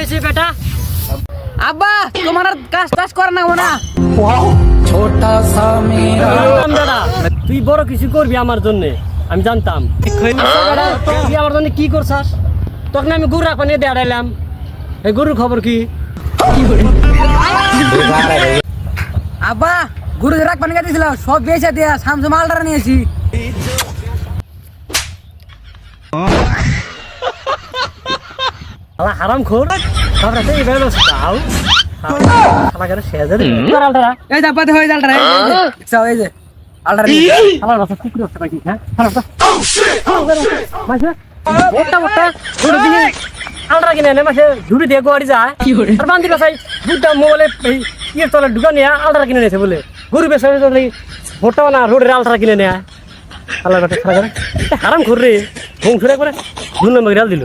হয়েছে বেটা? আব্বা তোমার আর কাজ টাজ করে না না জানতাম দাদা তুই বড় কিছু করবি আমার জন্য, আমি জানতাম। বেটা, তুই আমার জন্য কি করছাস? তখন আমি গরু রাখা নিয়ে দাঁড়াইলাম, এই গরুর খবর কি? আব্বা গুরু রাখ পানি দিয়েছিল সব বেচে দিয়া সামসু মালটা নিয়েছি। আলা হারাম খোর, তারপরে তুই এবার দাও শালা করে শেষ হয়ে আলটা এই যে আব্বা হয়ে যালটা এই যে আলটা আমার বাসা কুকুর একটা পাইছি। হ্যাঁ মোটা মোটা গরু দিয়ে আলটা কিনে এনে মাসে ঝুড়ি দিয়ে গোয়াড়ি যায় আর বান্দির বাসায় দুধটা মোবাইলে ইয়ের তলে ঢুকা নিয়ে আলটা কিনে নিয়েছে বলে গরু বেসা ভোটটা না রোডের আলটা কিনে নেয়। আল্লাহ হারাম খোর রে, ভং ছুড়ে করে 2 নম্বর দিল।